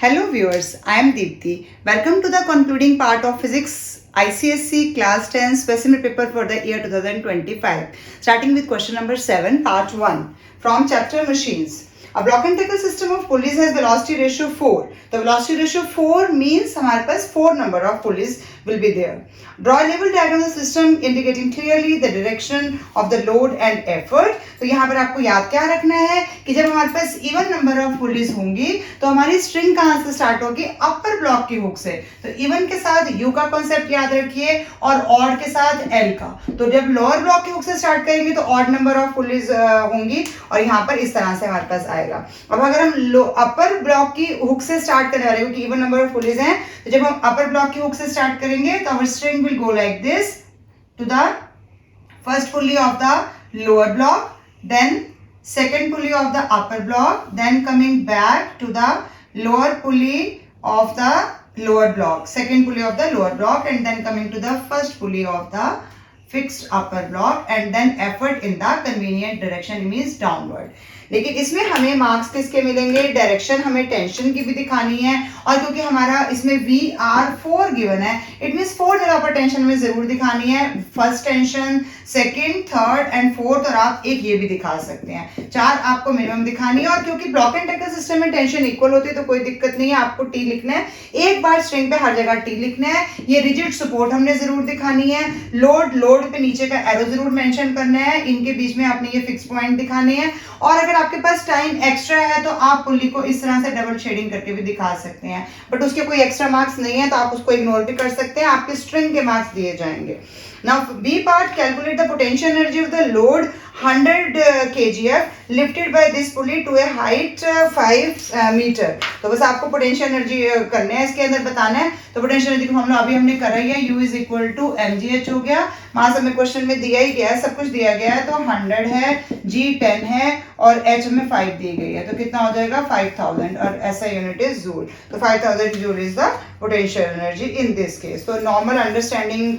Hello viewers, I am Deepthi. Welcome to the concluding part of Physics ICSE Class 10 Specimen Paper for the year 2025. Starting with question number 7, part 1 from chapter Machines. A block and tackle system of pulleys has velocity ratio 4. The velocity ratio 4 means हमारे पास 4 number of pulleys will be there. Draw a level diagram of the system indicating clearly the direction of the load and effort. तो यहाँ पर आपको याद क्या रखना है कि जब हमारे पास इवन नंबर ऑफ पुलिस होंगी तो हमारी स्ट्रिंग कहाँ से स्टार्ट होगी, अपर ब्लॉक की हुक से. तो इवन के साथ यू का कॉन्सेप्ट याद रखिए और ऑड के साथ एल का. तो जब लोअर ब्लॉक की हुक से स्टार्ट करेंगे तो ऑड नंबर ऑफ पुलिस होंगी और यहाँ पर इस तरह से हमारे पास आएगा. अब अगर हम अपर ब्लॉक की हुक से स्टार्ट करने वाले हैं क्योंकि इवन नंबर ऑफ पुलिस हैं, तो जब हम अपर ब्लॉक की हुक से स्टार्ट करेंगे तो our string will go like this to the first pulley of the lower block, then second pulley of the upper block, then coming back to the lower pulley of the lower block, second pulley of the lower block, and then coming to the first pulley of the fixed upper block, and then effort in the convenient direction means downward. लेकिन इसमें हमें marks किसके मिलेंगे, direction हमें tension की भी दिखानी है और क्योंकि हमारा इसमें VR4 गिवन है, इट मींस 4 जगह पर टेंशन में जरूर दिखानी है. First tension, second, third and fourth, और आप एक ये भी दिखा सकते हैं. 4 आपको मिनिमम दिखानी है और क्योंकि ब्लॉक एंड टैकल सिस्टम में टेंशन इक्वल होती है तो कोई दिक्कत नहीं है. आपको टी लिखना है, एक बार स्ट्रिंग पे हर जगह टी लिखना है. ये रिजिड सपोर्ट हमने जरूर दिखानी है. लोड पे नीचे का एरो जरूर मेंशन करना है. इनके बीच में आपने ये फिक्स पॉइंट दिखाने हैं और अगर आपके पास टाइम एक्स्ट्रा है तो आप पुल्ली को इस तरह से डबल शेडिंग करके भी दिखा सकते हैं, बट उसके कोई एक्स्ट्रा मार्क्स नहीं है तो आप उसको इग्नोर भी कर सकते हैं. आपके स्ट्रिंग के मार्क्स दिए जाएंगे. Now B part, calculate the potential energy of the load 100 kgf lifted by this pulley to a height 5 meter. तो बस आपको पोटेंशियल एनर्जी करने हैं, इसके अंदर बताना है. तो पोटेंशियल एनर्जी को हम लोग अभी हमने करा ही है, U is equal to mgh हो गया. मास हमें क्वेश्चन में दिया ही गया है, सब कुछ दिया गया है. तो 100 है, G 10 है और h हमें 5 दी गई है. तो कितना हो जाएगा 5000 और ऐसा यूनिट इज जूल. तो 5000 joule is the potential energy in this case. तो नॉर्मल अंडरस्टैंडिंग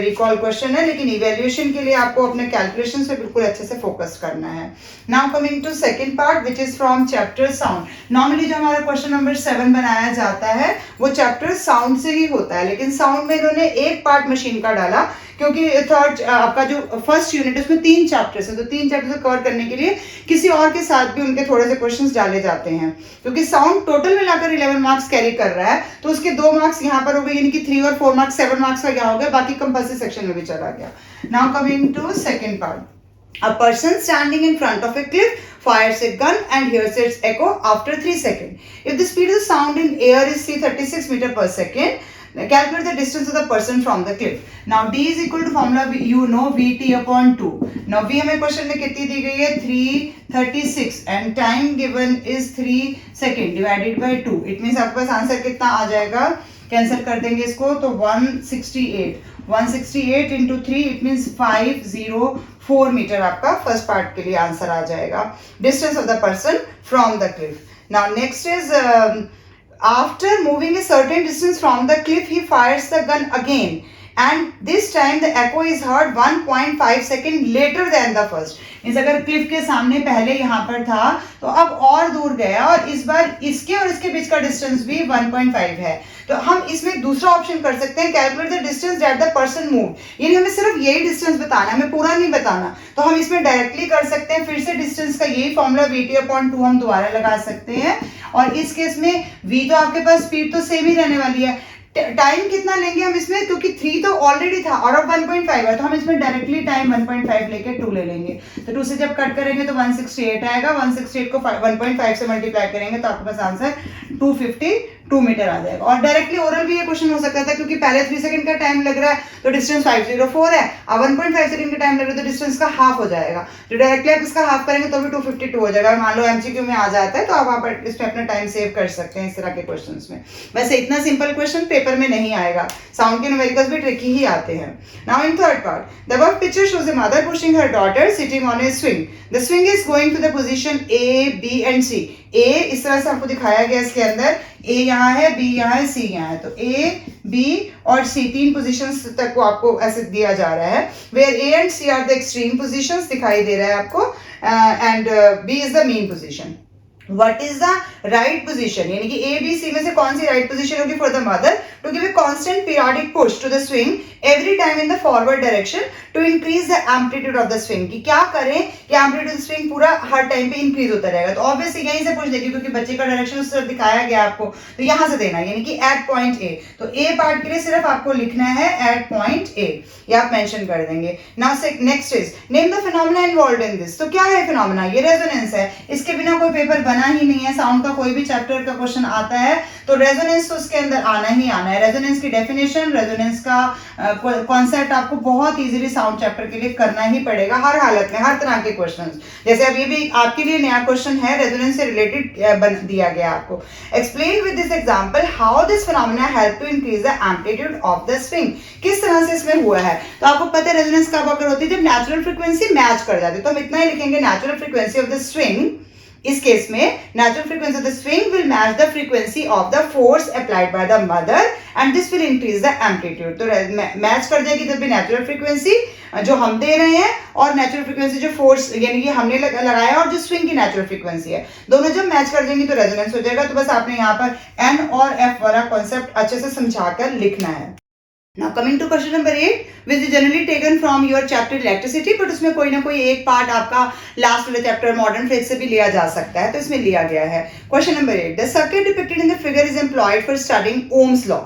रिकॉल क्वेश्चन है लेकिन इवैल्यूएशन के लिए आपको अपने कैलकुलेशन पे बिल्कुल अच्छे से फोकस करना है. Now coming to second part which is from chapter sound. Normally जो हमारा क्वेश्चन नंबर 7 बनाया जाता है वो चैप्टर साउंड से ही होता है, लेकिन साउंड में इन्होंने एक पार्ट मशीन का डाला क्योंकि थर्ड आपका जो फर्स्ट यूनिट है उसमें 3 चैप्टर्स है, तो 3 चैप्टर्स कवर करने के लिए किसी और के साथ भी उनके थोड़े से क्वेश्चंस डाले जाते हैं. क्योंकि साउंड टोटल मिलाकर 11 मार्क्स कैरी कर रहा है तो उसके 2 मार्क्स यहाँ पर हो गए, यानी कि 3 और 4 मार्क्स 7 मार्क्स का क्या हो गया, बाकी कंपल्सरी सेक्शन में भी चला गया. Now coming to second part. A person standing in front of a cliff fires a gun and hears its echo after 3 seconds. If the speed of the sound in air is 36 meter per second, calculate the distance of the person from the cliff. Now D is equal to formula you know VT upon 2. Now V हमें question में कितनी दी गई है 336 and time given is 3 second divided by 2. It means आपके पास answer कितना आ जाएगा, cancel कर देंगे इसको तो 168 into 3 it means 504 मीटर आपका फर्स्ट पार्ट के लिए आंसर आ जाएगा. Distance of the person from the Cliff. Now next is after moving a certain distance from the cliff he fires the gun again and this time the echo is heard 1.5 second later than the first. Means अगर Cliff के सामने पहले यहाँ पर था तो अब और दूर गया और इस बार इसके और इसके बीच का डिस्टेंस भी 1.5 है. तो हम इसमें दूसरा ऑप्शन कर सकते हैं, calculate the distance that the person move. यानी हमें सिर्फ यही डिस्टेंस बताना है, हमें पूरा नहीं बताना. तो हम इसमें डायरेक्टली कर सकते हैं, फिर से डिस्टेंस का यही फॉर्मूला VT/2 हम दोबारा लगा सकते हैं और इस केस में V तो आपके पास स्पीड तो सेम ही रहने वाली है. टाइम कितना लेंगे हम इसमें, क्योंकि 3 तो ऑलरेडी था और अब 1.5 है तो हम इसमें डायरेक्टली टाइम 1.5 लेके 2 ले लेंगे. तो 2 से जब कट करेंगे तो 168 आएगा. 168 को 1.5 से मल्टीप्लाई करेंगे तो आपके पास आंसर 252 मीटर आ जाएगा. और डायरेक्टली ओरल भी ये क्वेश्चन हो सकता था क्योंकि पहले 3 सेकंड का टाइम लग रहा है तो डिस्टेंस 504 है, अब 1.5 सेकंड का टाइम लग रहा है तो डिस्टेंस का हाफ हो जाएगा. तो डायरेक्टली आप इसका हाफ करेंगे तो भी 252 हो जाएगा. मान लो एमसीक्यू में आ जाता है तो आप इसमें अपना टाइम सेव कर सकते हैं इस तरह के क्वेश्चन में. वैसे इतना सिंपल क्वेश्चन पेपर में नहीं आएगा, साउंड के न्यूमेरिकल्स भी ट्रिकी ही आते हैं. Now in third part, the above picture shows a mother pushing her daughter sitting on a swing. The swing is going to the position A, B and C. A इस तरह से आपको दिखाया गया इसके अंदर, A यहाँ है, B यहाँ है, C यहाँ है. तो A, B और C 3 पोजीशंस तक को आपको ऐसे दिया जा रहा है. Where A and C are the extreme positions दिखाई दे रहा है आपको and B is the mean position. What is the right position? यानी कि A, B, C में से कौन सी right position होगी for the mother to give a constant periodic push to the swing every time in the forward direction to increase the amplitude of the swing. कि क्या करें कि amplitude of swing पूरा हर time पे increase होता रहेगा. तो obviously यहीं से push देगी क्योंकि बच्चे का डायरेक्शन उस तरफ दिखाया गया आपको, तो यहाँ से देना यानी कि at point A. तो A पार्ट के लिए सिर्फ आपको लिखना है at point A, ये आप मेंशन कर देंगे. Now next is name the phenomena involved in this. तो क्या है फिनोमेना? ये रेजोनेंस है. इसके बिना कोई पेपर बना ही नहीं है. साउंड का कोई भी चैप्टर का क्वेश्चन आता है तो रेजोनेंस तो उसके अंदर आना ही आना है. रेजोनेंस की डेफिनेशन, रेजोनेंस का कॉन्सेप्ट आपको बहुत इजीली साउंड चैप्टर के लिए करना ही पड़ेगा हर हालत में, हर तरह के क्वेश्चंस. जैसे अब ये भी आपके लिए नया क्वेश्चन है, रेजोनेंस से रिलेटेड दिया गया आपको. Explain with this example how this phenomena help to increase the amplitude of the swing. किस तरह से इसमें हुआ है? तो आपको पता है रेजोनेंस कब अगर होती है? जब नेचुरल फ्रीक्वेंसी मैच कर जाती है. तो हम इतना ही लिखेंगे, natural frequency of the swing. इस केस में natural frequency of the swing will match the frequency of the force applied by the mother and this will increase the amplitude. तो मैच कर जाएगी जब भी नेचुरल फ्रीक्वेंसी जो हम दे रहे हैं और नेचुरल फ्रीक्वेंसी जो फोर्स यानी कि हमने लगाया और जो स्विंग की नेचुरल फ्रीक्वेंसी है, दोनों जब मैच कर देंगी तो रेजोनेंस हो जाएगा. तो बस आपने यहाँ पर एन और एफ वाला कॉन्सेप्ट अच्छे से समझाकर लिखना है. Now coming to question number 8, which is generally taken from your chapter electricity, but उसमें कोई ना कोई एक पार्ट आपका लास्ट वाले चैप्टर मॉडर्न फिजिक्स से भी लिया जा सकता है, तो इसमें लिया गया है. Question number 8, the circuit depicted in the figure is employed for studying Ohm's law.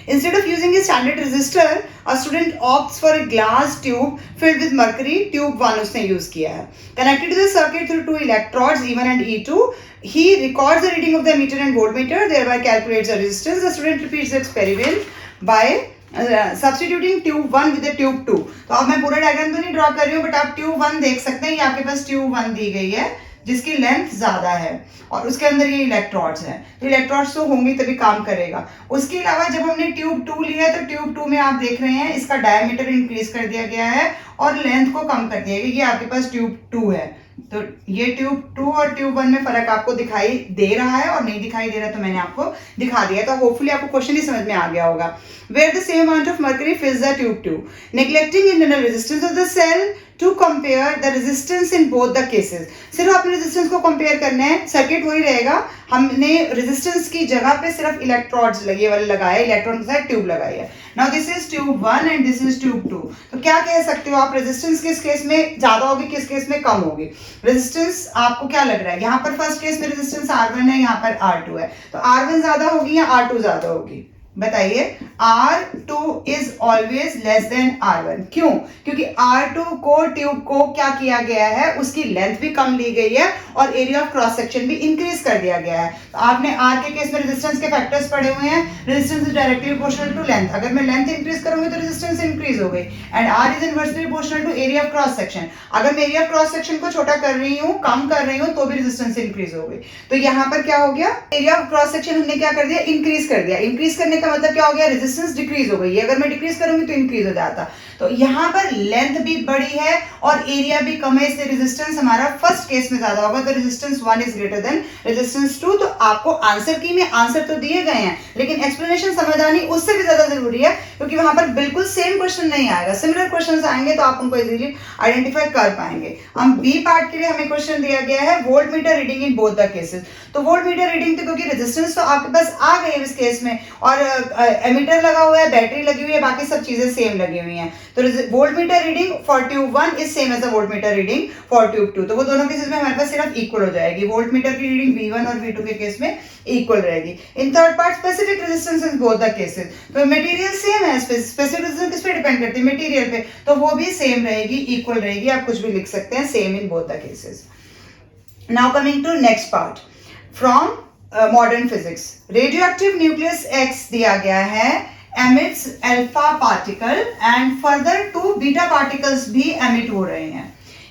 Instead of using a standard resistor, a student opts for a glass tube filled with mercury. Tube 1 उसने use किया है. Connected to the circuit through two electrodes E1 and E2, he records the reading of the ammeter and voltmeter, thereby calculates the resistance. The student repeats the experiment by substituting tube 1 with tube 2. तो अब मैं पूरा diagram तो नहीं draw कर रही हूँ, but आप ट्यूब 1 देख सकते हैं. ये आपके पास ट्यूब 1 दी गई है जिसकी लेंथ ज्यादा है और उसके अंदर ये इलेक्ट्रोड्स हैं. तो इलेक्ट्रोड्स तो होंगी तभी काम करेगा. उसके अलावा जब हमने ट्यूब 2 लिया तो ट्यूब 2 में आप देख रहे हैं इसका डायमीटर इंक्रीज कर दिया गया है और लेंथ को कम कर दिया गया. ये आपके पास ट्यूब 2 है. तो ये ट्यूब 2 और ट्यूब 1 में फर्क आपको दिखाई दे रहा है और नहीं दिखाई दे रहा तो मैंने आपको दिखा दिया. तो होपफुली आपको क्वेश्चन ही समझ में आ गया होगा. Where the same amount of mercury fills the tube 2, neglecting internal resistance of the cell to compare the resistance in both the cases. सिर्फ अपने रेजिस्टेंस को कंपेयर करना है, सर्किट वही रहेगा. हमने रेजिस्टेंस की जगह पे सिर्फ इलेक्ट्रोड्स लगे वाले लगाए, इलेक्ट्रॉन के साथ ट्यूब लगाई है. Now this is tube 1 and this is tube 2. तो क्या कह सकते हो आप? रेजिस्टेंस किस केस में ज्यादा होगी, किस केस में कम होगी? रेजिस्टेंस आपको क्या लग रहा है? यहाँ पर फर्स्ट केस में रेजिस्टेंस R1 है, यहाँ पर R2 है. तो R1 ज्यादा होगी या R2 ज्यादा होगी? बताइए. R2 is always less than R1. क्यों? क्योंकि R2 को ट्यूब को क्या किया गया है, उसकी लेंथ भी कम ली गई है और एरिया ऑफ क्रॉस सेक्शन भी इंक्रीज कर दिया गया है. तो आपने R के केस में रेजिस्टेंस के फैक्टर्स पढ़े हुए हैं. Resistance is directly proportional to length. अगर मैं लेंथ इंक्रीज करूंगी तो रेजिस्टेंस इंक्रीज हो गई. And R is inversely proportional to area of cross section. अगर मैं एरिया ऑफ क्रॉस सेक्शन को छोटा कर रही हूँ, कम कर रही हूँ, तो भी रेजिस्टेंस इंक्रीज हो गई. तो यहाँ पर क्या हो गया? एरिया ऑफ क्रॉस सेक्शन हमने क्या कर दिया? इंक्रीज कर दिया. इंक्रीज करने का मतलब क्या हो गया? रेजिस्टेंस डिक्रीज हो गई है. अगर मैं डिक्रीज करूंगी तो इंक्रीज हो जाता. तो यहाँ पर लेंथ भी बड़ी है और एरिया भी कम है, इसलिए रेजिस्टेंस हमारा फर्स्ट केस में ज्यादा होगा. तो resistance 1 is greater than resistance 2. तो आपको आंसर की में आंसर तो दिए गए हैं, लेकिन एक्सप्लेनेशन समझ आनी उससे भी ज्यादा जरूरी है क्योंकि वहां पर बिल्कुल सेम क्वेश्चन नहीं आएगा. सिमिलर क्वेश्चन आएंगे तो आप उनको इजीली आइडेंटिफाई कर पाएंगे. हम बी पार्ट के लिए हमें क्वेश्चन दिया गया है volt meter reading in both the cases. तो वोल्ट मीटर रीडिंग तो क्योंकि रेजिस्टेंस तो आपके पास आ गई है इस केस में और एमीटर लगा हुआ है, बैटरी लगी हुई है, बाकी सब चीजें सेम लगी हुई हैं. तो volt meter reading for tube 1 is same as the volt meter reading for tube 2. तो वो दोनों केसेस में हमारे पास सिर्फ इक्वल हो जाएगी. वोल्ट मीटर की रीडिंग V1 और V2 के केस में इक्वल रहेगी. इन third part specific resistance in both the cases. तो मटेरियल सेम है. स्पेसिफिक रेजिस्टेंस किस पे डिपेंड करती है? मटेरियल पे. तो वो भी सेम रहेगी, इक्वल रहेगी. आप कुछ भी लिख सकते हैं, same in both the cases. Now coming to next part from modern physics. Radioactive nucleus X दिया गया है, emits alpha particle and further 2 beta particles भी emit हो रहे हैं.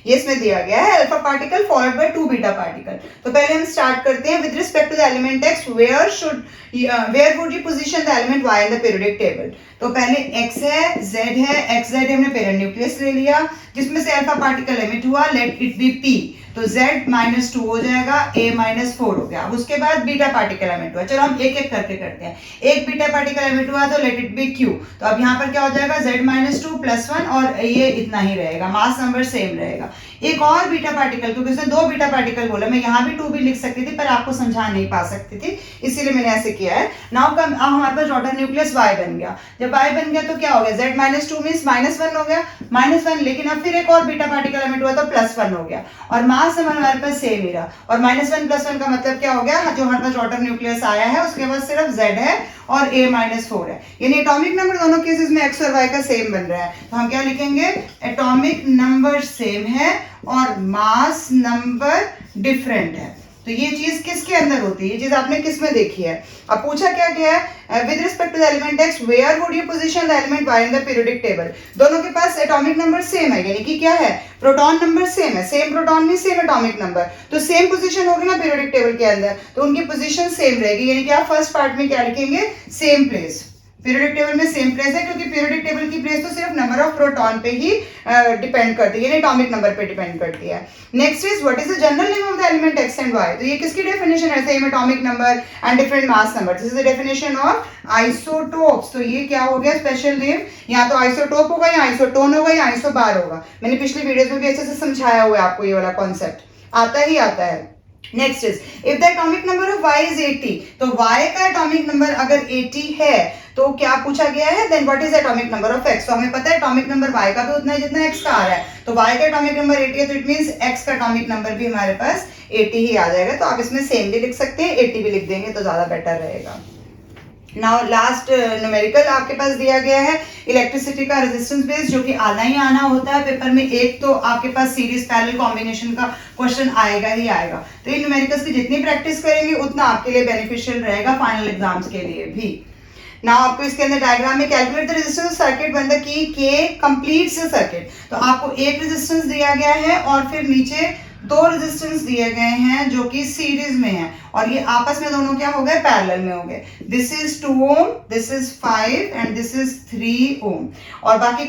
ये इसमें दिया गया है alpha particle followed by 2 beta particle. तो पहले हम स्टार्ट करते हैं with respect to the element x, where would you position the element y in the periodic table. तो पहले x है, z है, xz हमने पेरेंट न्यूक्लियस ले लिया जिसमें से अल्फा पार्टिकल एमिट हुआ, लेट इट बी p. तो Z -2 हो जाएगा, A -4 हो गया। उसके बाद बीटा पार्टिकल एमिट हुआ। चलो हम एक एक करके करते हैं। एक बीटा पार्टिकल एमिट हुआ तो लेट इट बी Q। तो अब यहाँ पर क्या हो जाएगा, Z -2 +1 और ये इतना ही रहेगा, मास नंबर सेम रहेगा। एक और बीटा पार्टिकल, क्योंकि उसने 2 बीटा पार्टिकल बोला, मैं यहाँ भी 2 भी लिख सकती थी पर आपको समझा नहीं पा सकती थी, इसीलिए मैंने ऐसे किया है। नाउ कम, हमारे पास डॉटर न्यूक्लियस Y बन गया। जब Y बन गया तो क्या हो गया, Z -2 मींस -1 हो गया, -1। लेकिन अब फिर एक और बीटा पार्टिकल एमिट हुआ तो +1 हो गया और मास नंबर हमारे पास सेम ही रहा। और -1 +1 का मतलब क्या हो गया, जो हमारे पास डॉटर न्यूक्लियस आया है उसके पास सिर्फ Z है और A -4 है, यानी एटॉमिक नंबर दोनों केसेस में X और Y का सेम बन रहा है। तो हम क्या लिखेंगे, एटॉमिक नंबर सेम है और मास नंबर डिफरेंट है। तो ये चीज किसके अंदर होती है, ये चीज आपने किस में देखी है। अब पूछा क्या गया है, with respect to the element X where would you position the element Y in the periodic table. दोनों के पास एटॉमिक नंबर सेम है, यानी कि क्या है, प्रोटॉन नंबर सेम है, सेम प्रोटॉन में सेम एटॉमिक नंबर, तो सेम पोजीशन होगी ना पीरियोडिक टेबल के अंदर, तो उनकी पोजीशन सेम रहेगी। यानी कि आप फर्स्ट पार्ट में क्या लिखेंगे, सेम प्लेस। पीरियोडिक टेबल में सेम प्लेस है, क्योंकि पीरियोडिक टेबल की प्लेस तो सिर्फ नंबर ऑफ प्रोटॉन पे ही डिपेंड करती है, यानी एटॉमिक नंबर पे डिपेंड करती है। Next is what is the general name of the element X and Y। तो ये किसकी डेफिनेशन है, same atomic number and different mass number, this is the definition of isotopes. तो ये क्या हो गया, स्पेशल नेम, या तो आइसोटोप होगा या आइसोटोन होगा या आइसोबार होगा। मैंने पिछली वीडियोस में भी अच्छे से समझाया हुआ है आपको, ये वाला कॉन्सेप्ट आता ही आता है। Next is if the atomic number of Y is 80, तो Y का एटॉमिक नंबर अगर 80 है तो क्या पूछा गया है, then what is atomic number of X। तो हमें पता है एटॉमिक नंबर Y का भी उतना है जितना X का आ रहा है, तो Y का एटॉमिक नंबर 80 है तो इट मींस X का एटॉमिक नंबर भी हमारे पास 80 ही आ जाएगा। तो आप इसमें सेम भी लिख सकते हैं, 80 भी लिख देंगे तो ज्यादा बेटर रहेगा। नाउ लास्ट न्यूमेरिकल आपके पास दिया गया है इलेक्ट्रिसिटी का रेजिस्टेंस बेस, जो कि आना ही आना होता है पेपर में। एक तो आपके पास सीरीज पैरेलल कॉम्बिनेशन का क्वेश्चन आएगा ही आएगा। तो इन न्यूमेरिकल्स की जितनी प्रैक्टिस करेंगे उतना आपके लिए बेनिफिशियल रहेगा फाइनल एग्जाम्स के लिए भी। नाउ आपको इसके अंदर डायग्राम में calculate the resistance of circuit when the key K completes the circuit. तो आपको एक रेजिस्टेंस दिया गया है और फिर नीचे 2 रेजिस्टेंस दिए गए हैं जो कि सीरीज में है, और ये आपस में दोनों क्या हो गए, पैरेलल में हो गए। This is 2 ohm, this is 5 and this is 3 ohm. और बाकी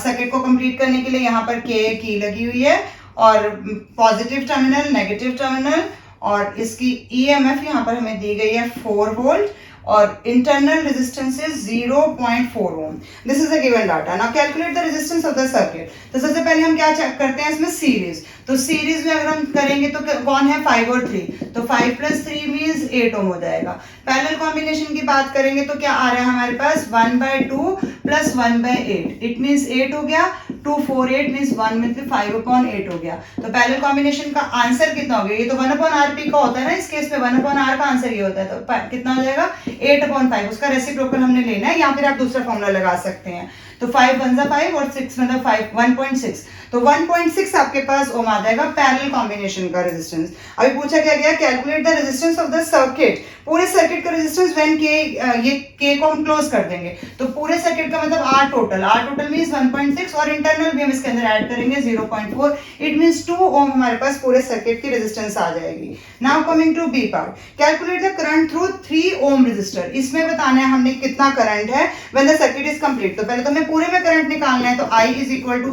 सर्किट को कंप्लीट करने के लिए यहाँ पर K की लगी हुई है और पॉजिटिव टर्मिनल, नेगेटिव टर्मिनल, और इसकी EMF यहाँ पर हमें दी गई है 4 वोल्ट और internal resistance is 0.4 ohm. This is the given data. Now calculate the resistance of the circuit. तो सबसे पहले हम क्या चेक करते हैं इसमें, सीरीज। तो सीरीज में अगर हम करेंगे तो कौन है, 5 और 3, तो 5 + 3 मींस 8 ओम हो जाएगा। पैरेलल कॉम्बिनेशन की बात करेंगे तो क्या आ रहा है हमारे पास, 1/2 + 1/8, इट मींस 8 हो गया। 2 4 8 मींस 1 में 5/8 हो गया। तो पैरेलल कॉम्बिनेशन का आंसर कितना हो गया, ये तो 1/RP का होता है ना, इस केस में 1/R का आंसर ये होता है, तो कितना हो जाएगा 8/5। उसका रेसिप्रोकल हमने लेना है, या फिर आप दूसरा फॉर्मूला लगा सकते हैं। तो 5 1 5 और 6 मतलब 5 1.6, तो 1.6 आपके पास ओम आ जाएगा पैरेलल कॉम्बिनेशन का रेजिस्टेंस। अभी पूछा क्या गया, calculate the resistance of the circuit. पूरे सर्किट का रेजिस्टेंस व्हेन ये K को हम क्लोज कर देंगे, तो पूरे सर्किट का मतलब R टोटल मींस 1.6 और इंटरनल भी हम इसके अंदर ऐड करेंगे 0.4, इट मींस 2 ओम हमारे पास पूरे सर्किट की रेजिस्टेंस आ जाएगी। Now coming to B part, calculate the current through 3 ohm resistor. इसमें बताना है हमने कितना करंट है when the circuit is complete. तो पहले तो हमें पूरे में करंट निकालना है, तो I =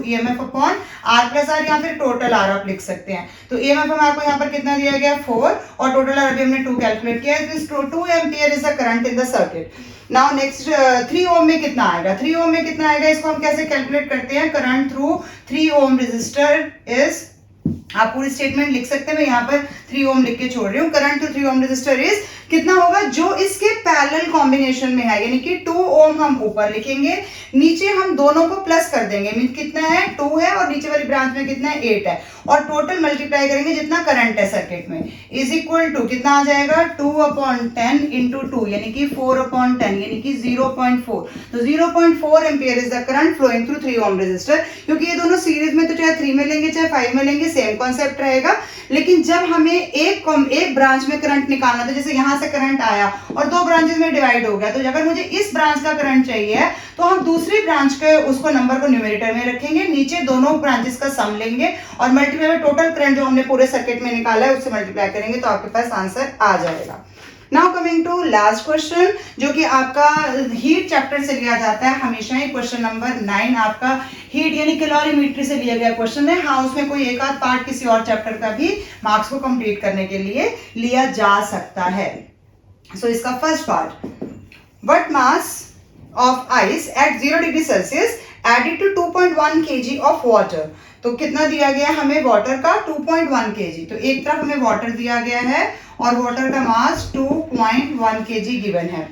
EMF R + R, या फिर टोटल R आप लिख सकते हैं। तो EMF में आपको यहाँ पर कितना दिया गया 4 और टोटल R अभी हमने 2 कैलकुलेट किया है, 2 ampere is the current in the circuit. Now next 3 ओम में कितना आएगा, 3 ओम में कितना आएगा, इसको हम कैसे कैलकुलेट करते हैं, current through 3 ohm resistor is, आप पूरी स्टेटमेंट लिख सकते हैं, मैं यहाँ पर 3 ओम लिख के छोड़ रही हूँ। Current to 3 ohm resistor is कितना होगा, जो इसके पैरेलल कॉम्बिनेशन में है, यानी कि 2 ओम हम ऊपर लिखेंगे, नीचे हम दोनों को प्लस कर देंगे, मीन कितना है 2 है और नीचे वाली ब्रांच में कितना है 8 है, और टोटल मल्टीप्लाई करेंगे जितना करंट है सर्किट में, इज इक्वल टू कितना आ जाएगा 2/10 इंटू 2, यानी कि 4/10, यानी कि 0.4। तो 0.4 ampere is the current flowing through 3 ohm resistor. क्योंकि ये दोनों सीरीज में, तो चाहे 3 में लेंगे चाहे 5 में लेंगे सेम कॉन्सेप्ट रहेगा, लेकिन जब हमें एक ब्रांच में करंट निकालना, तो जैसे यहां से करंट आया और 2 ब्रांचेस में डिवाइड हो गया, तो अगर मुझे इस ब्रांच का करंट चाहिए तो हम दूसरी ब्रांच के उसको नंबर को न्यूमरेटर में रखेंगे, नीचे दोनों ब्रांचेस का सम लेंगे और मल्टीप्लाई में टोटल करंट जो हमने पूरे सर्किट में निकाला है उससे मल्टीप्लाई करेंगे, तो आपके पास आंसर आ जाएगा। Now coming to last question, जो कि आपका हीट चैप्टर से लिया जाता है हमेशा ही। क्वेश्चन नंबर 9 आपका हीट यानी कैलोरीमेट्री से लिया गया क्वेश्चन है। हाँ, उसमें कोई एक आध पार्ट किसी और चैप्टर का भी मार्क्स को कंप्लीट करने के लिए लिया जा सकता है। सो इसका first part, what mass of ice at 0 degree Celsius added to 2.1 kg of water. तो कितना दिया गया है हमें वाटर का? 2.1 kg। तो एक तरफ हमें वाटर दिया गया है और वाटर का मास 2.1 kg गिवन है।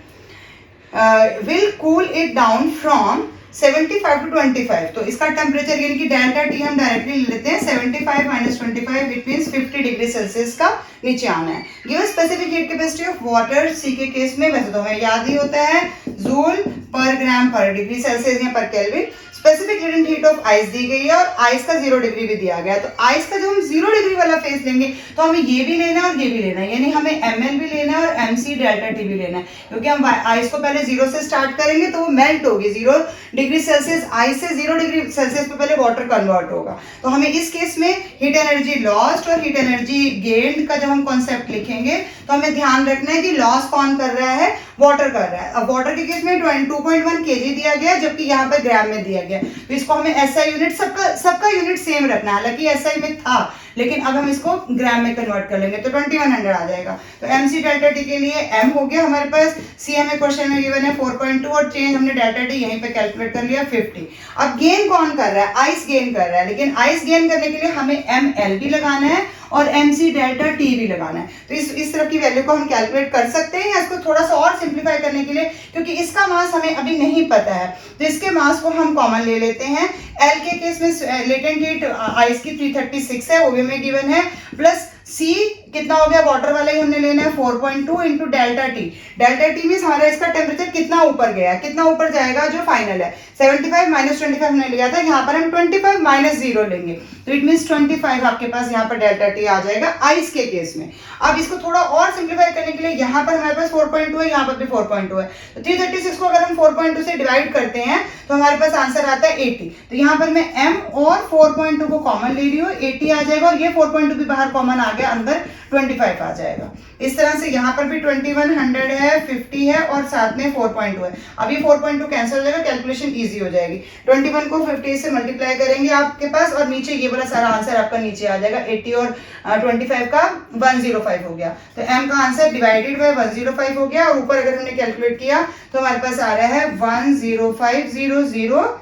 Will cool it down from 75 to 25। तो इसका टेम्परेचर यानी कि डेल्टा टी हम डायरेक्टली ले लेते हैं। 75 - 25 इट मींस 50 डिग्री सेल्सियस का नीचे आना है। Give specific heat capacity of water, c के केस में वैसे तो हमें याद ही होता है जूल पर ग्राम पर डिग्री सेल्सियस या पर Kelvin. Specific latent heat of ice दी गई है और आइस का 0 डिग्री भी दिया गया है। तो आइस का जब हम 0 डिग्री वाला फेस लेंगे तो हमें ये भी लेना है और ये भी लेना है, यानी हमें ml भी लेना है और mc डेल्टा टी भी लेना है, क्योंकि हम आइस को पहले 0 से स्टार्ट करेंगे तो वो मेल्ट होगी। 0 डिग्री सेल्सियस आइस से 0 डिग्री सेल्सियस पे पहले वाटर कन्वर्ट होगा। तो हमें इस केस में हीट एनर्जी लॉस्ट और हीट एनर्जी गेन्ड का जब हम कॉन्सेप्ट लिखेंगे तो हमें ध्यान रखना है कि लॉस कौन कर रहा है? वाटर कर रहा है। अब वाटर के केस में 2.1 kg दिया गया, जबकि यहाँ पर ग्राम में दिया गया। तो इसको हमें एसआई यूनिट, सबका यूनिट सेम रखना है। हालांकि एसआई में था, लेकिन अब हम इसको ग्राम में कन्वर्ट कर लेंगे तो 2100 आ जाएगा। तो mc डेल्टा टी के लिए m हो गया हमारे पास, c हमें क्वेश्चन में गिवन है 4.2 और चेंज हमने डेल्टा टी यहीं पे कैलकुलेट कर लिया 50। अब गेन कौन कर रहा है? आइस गेन कर रहा है, लेकिन आइस गेन करने के लिए हमें ml भी लगाना है और mc डेल्टा टी भी लगाना है। तो इस तरह की वैल्यू को हम कैलकुलेट कर सकते हैं, या इसको थोड़ा सा और सिंप्लीफाई करने के लिए, क्योंकि इसका मास हमें अभी नहीं पता है, तो इसके मास को हम कॉमन ले लेते हैं। L के केस में लेटेंट हीट आइस की 336 है, वो भी हमें गिवन है, प्लस C कितना हो गया? वाटर वाला ही हमने लेना है 4.2 into delta T. Delta T means हमारा इसका टेम्परेचर कितना ऊपर गया, कितना ऊपर जाएगा जो फाइनल है। 75 - 25 हमने लिया था, यहाँ पर हम 25 - 0 लेंगे, तो इट मीन्स 25 आपके पास यहाँ पर डेल्टा टी आ जाएगा आइस के केस में। अब इसको थोड़ा और सिंप्लीफाई करने के लिए यहाँ पर हमारे पास 4.2 है, यहाँ पर भी 4.2 है, तो 336 को अगर हम 4.2 से डिवाइड करते हैं तो हमारे पास आंसर आता है 80। तो यहाँ पर मैं m और 4.2 को कॉमन ले रही हूँ, 80 आ जाएगा, और ये 4.2 भी बाहर कॉमन आ गया, अंदर 25 आ जाएगा। इस तरह से यहाँ पर भी 2100 है, 50 है और साथ में 4.2 है। अब ये 4.2 कैंसिल हो जाएगा, कैलकुलेशन इजी हो जाएगी। 21 को 50 से मल्टीप्लाई करेंगे आपके पास, और नीचे ये वाला सारा आंसर आपका नीचे आ जाएगा। 80 और 25 का 105 हो गया, तो m का आंसर डिवाइडेड बाय 105 हो गया, और ऊपर अगर हमने कैलकुलेट किया तो हमारे पास आ रहा है 105,000।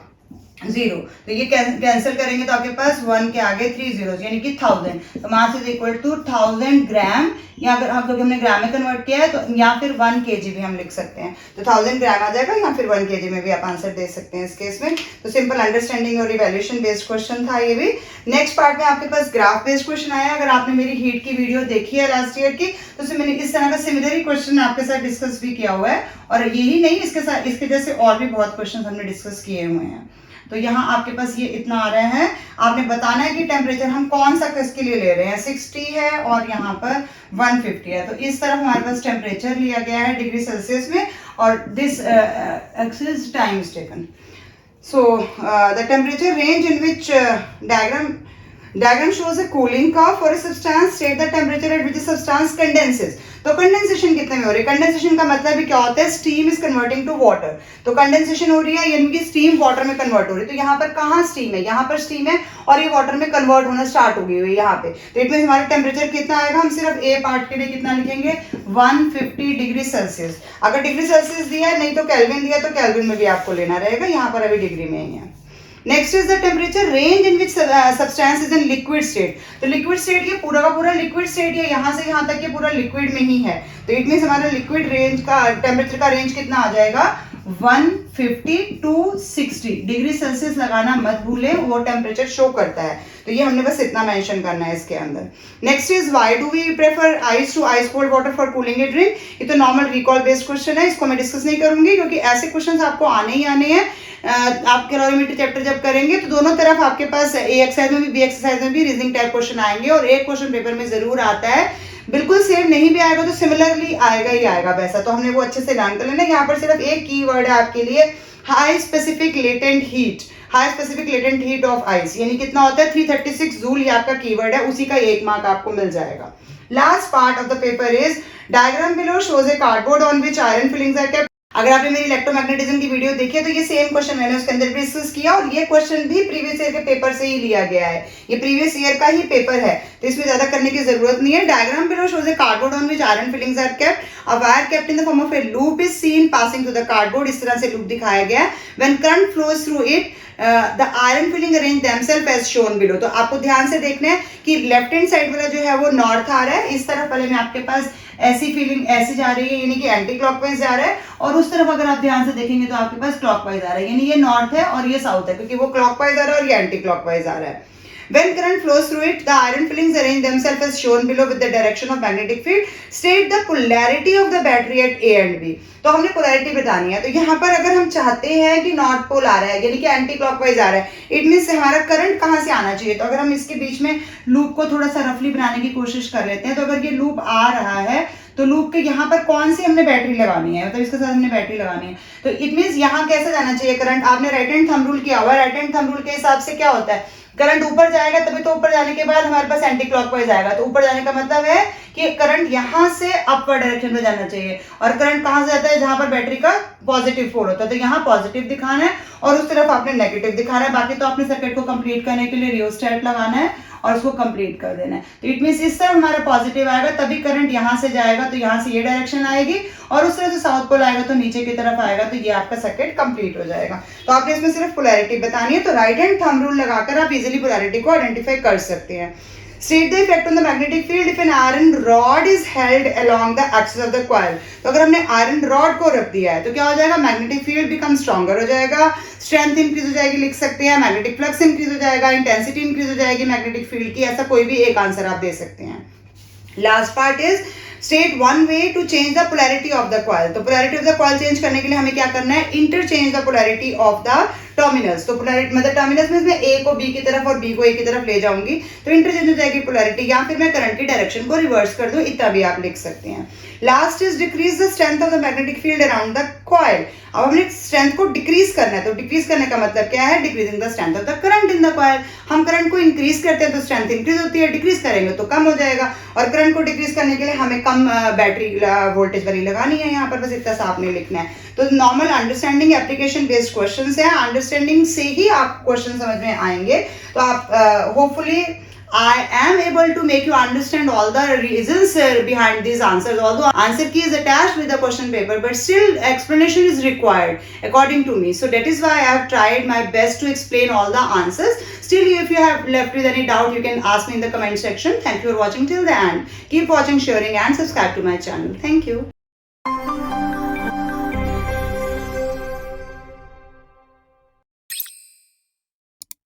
तो ये कैंसिल करेंगे तो आपके पास 1 के आगे 3 zeros यानी कि 1000। तो मास इज इक्वल टू 1000 ग्राम, या अगर हम लोग हमने ग्राम में कन्वर्ट किया है तो या फिर 1 kg भी हम लिख सकते हैं। तो 1000 ग्राम आ जाएगा, या फिर 1 kg में भी आप आंसर दे सकते हैं इस केस में। तो सिंपल अंडरस्टैंडिंग और इवैल्यूएशन बेस्ड क्वेश्चन था ये भी। नेक्स्ट पार्ट में आपके पास ग्राफ बेस्ड क्वेश्चन आया। अगर आपने मेरी हीट की वीडियो देखी है लास्ट ईयर की, तो उसमें मैंने इस तरह का सिमिलर ही क्वेश्चन आपके साथ डिस्कस भी किया हुआ है, और यही नहीं, इसके साथ इसके जैसे और भी बहुत क्वेश्चन हमने डिस्कस किए हुए हैं। तो यहाँ आपके पास ये इतना आ रहा है, आपने बताना है कि टेम्परेचर हम कौन सा किसके लिए ले रहे हैं। 60 है और यहाँ पर 150 है, तो इस तरफ हमारे पास टेम्परेचर लिया गया है डिग्री सेल्सियस में, और this axis time is taken. So the temperature range in which diagram shows a cooling curve for a substance, state the temperature at which the substance condenses। तो कंडेंसेशन कितने में हो रही है? कंडेंसेशन का मतलब भी क्या होता है? Steam is converting to water. तो कंडेंसेशन हो रही है यानी कि स्टीम वाटर में कन्वर्ट हो रही है। तो यहाँ पर कहाँ स्टीम है? यहाँ पर स्टीम है और ये वाटर में कन्वर्ट होना स्टार्ट हो गई हुई है यहाँ पे। तो इट मींस हमारा टेम्परेचर कितना आएगा? हम सिर्फ ए पार्ट के लिए कितना लिखेंगे? 150 डिग्री सेल्सियस। अगर डिग्री सेल्सियस दिया है, नहीं तो केल्विन दिया, तो केल्विन में भी आपको लेना रहेगा, यहाँ पर अभी डिग्री में ही है। Next is the temperature range in which substance is in liquid state. तो लिक्विड स्टेट ये पूरा का पूरा लिक्विड स्टेट, ये यहाँ से यहाँ तक ये पूरा लिक्विड में ही है। तो इट मीन्स हमारा लिक्विड रेंज का टेम्परेचर का रेंज कितना आ जाएगा? 150 to 60 डिग्री सेल्सियस लगाना मत भूलें, वो टेम्परेचर शो करता है। तो ये हमने बस इतना मेंशन करना है इसके अंदर। Next is why do we prefer ice to ice cold water for cooling a drink. ये तो नॉर्मल रिकॉल बेस्ड क्वेश्चन है, इसको मैं डिस्कस नहीं करूंगी, क्योंकि ऐसे क्वेश्चन आपको आने ही आने हैं। आप कैलोरीमेट्री चैप्टर जब करेंगे तो दोनों तरफ आपके पास ए एक्सरसाइज में भी बी एक्सरसाइज में भी रीजनिंग टाइप क्वेश्चन आएंगे, और एक क्वेश्चन पेपर में जरूर आता है, बिल्कुल सेम नहीं भी आएगा तो सिमिलरली आएगा ही आएगा वैसा। तो हमने वो अच्छे से लर्न कर लेना। यहाँ पर सिर्फ एक की वर्ड है आपके लिए, high specific latent heat. High specific latent heat of ice यानी कितना होता है? 336 जूल, ये आपका कीवर्ड है, उसी का 1 मार्क आपको मिल जाएगा। Last part of the paper is diagram below shows a cardboard on which iron fillings are kept. अगर आपने मेरी इलेक्ट्रोमैग्नेटिज्म की वीडियो देखी है तो ये सेम क्वेश्चन मैंने उसके अंदर डिस्कस किया और ये क्वेश्चन भी प्रीवियस ईयर के पेपर से ही लिया गया है, ये प्रीवियस ईयर का ही पेपर है, तो इसमें ज्यादा करने की जरूरत नहीं है. Diagram below shows a cardboard on which iron filings are kept. A wire kept in the form of a loop is seen passing through the cardboard. इस तरह से लूप दिखाया गया है. When current flows through it the iron filing arrange themselves as shown below. तो आपको ध्यान से देखना है कि लेफ्ट हैंड साइड वाला जो है वो नॉर्थ आ रहा है, इस तरफ वाले में आपके पास ऐसी फीलिंग ऐसे जा रही है, यानी कि एंटी क्लॉकवाइज जा रहा है, और उस तरफ अगर आप ध्यान से देखेंगे तो आपके पास क्लॉकवाइज आ रहा है, यानी ये नॉर्थ है और ये साउथ है, क्योंकि वो क्लॉकवाइज आ रहा है और ये एंटी क्लॉकवाइज आ रहा है. When current flows through it, the iron fillings arrange themselves as shown below with the direction of magnetic field. State the polarity of the battery at A and B. तो हमने polarity बतानी है. तो यहाँ पर अगर हम चाहते हैं कि नॉर्थ पोल आ रहा है, यानी कि एंटी क्लॉकवाइज आ रहा है, इट मीन्स हमारा करंट कहाँ से आना चाहिए. तो अगर हम इसके बीच में लूप को थोड़ा सा रफली बनाने की कोशिश कर लेते हैं, तो अगर ये लूप आ रहा है तो लूप के यहाँ पर कौन सी हमने बैटरी लगानी है, मतलब इसके साथ हमने बैटरी लगानी है. तो इट मीन्स यहाँ कैसे जाना चाहिए करंट. आपने राइट हैंड थंब रूल किया हुआ है. राइट हैंड थंब रूल के हिसाब से क्या होता है, करंट ऊपर जाएगा तभी तो ऊपर जाने के बाद हमारे पास एंटी क्लॉकवाइज आएगा. तो ऊपर जाने का मतलब है कि करंट यहां से अपवर्ड डायरेक्शन में जाना चाहिए. और करंट कहां से जाता है, जहां पर बैटरी का पॉजिटिव पोल होता है. तो यहाँ पॉजिटिव दिखाना है और उस तरफ आपने नेगेटिव दिखाना है. बाकी तो आपने सर्किट को कंप्लीट करने के लिए रियोस्टेट लगाना है और उसको कंप्लीट कर देना है. तो इट मींस इस तरफ हमारा पॉजिटिव आएगा तभी करंट यहां से जाएगा, तो यहां से ये डायरेक्शन आएगी, और उस तरह से साउथ पोल आएगा तो नीचे की तरफ आएगा. तो ये आपका सर्किट कंप्लीट हो जाएगा. तो आपने इसमें सिर्फ पोलैरिटी बतानी है. तो राइट हैंड थंब रूल लगाकर आप इजीली पोलैरिटी को आइडेंटिफाई कर सकते हैं. State the effect on the magnetic field if an iron rod is held along the axis of the coil. तो अगर हमने आयरन रॉड को रख दिया है तो क्या हो जाएगा, मैग्नेटिक फील्ड बिकम स्ट्रॉन्गर हो जाएगा, स्ट्रेंथ इंक्रीज हो जाएगी, लिख सकते हैं, मैग्नेटिक फ्लक्स इंक्रीज हो जाएगा, इंटेंसिटी इंक्रीज हो जाएगी मैग्नेटिक फील्ड की. ऐसा कोई भी एक आंसर आप दे सकते हैं. Last part is state one way to change the polarity of the coil. तो polarity of the coil change करने के लिए हमें क्या करना है, interchange the polarity of the terminals. तो पोलैरिटी मतलब टर्मिनल्स में मैं ए को बी की तरफ और बी को ए की तरफ ले जाऊंगी तो इंटरचेंज हो जाएगी पोलैरिटी, या फिर मैं करंट की डायरेक्शन को रिवर्स कर दूं, इतना भी आप लिख सकते हैं. Last is decrease the strength of the magnetic field around the coil. अब हमने स्ट्रेंथ को डिक्रीज करना है. तो डिक्रीज करने का मतलब क्या है, decreasing the strength of the current in the coil. हम करंट को इंक्रीज करते हैं तो स्ट्रेंथ इंक्रीज होती है, डिक्रीज करेंगे तो कम हो जाएगा. और करंट को डिक्रीज करने के लिए हमें कम बैटरी वोल्टेज वाली लगानी है. यहाँ पर बस इतना सा आपने लिखना है. तो normal understanding application based questions है. अंडरस्टैंडिंग से ही आप क्वेश्चन समझ में आएंगे. तो आप hopefully I am able to make you understand all the reasons behind these answers. Although answer key is attached with the question paper, but still explanation is required according to me. So that is why I have tried my best to explain all the answers. Still, if you have left with any doubt, you can ask me in the comment section. Thank you for watching till the end. Keep watching, sharing, and subscribe to my channel. Thank you.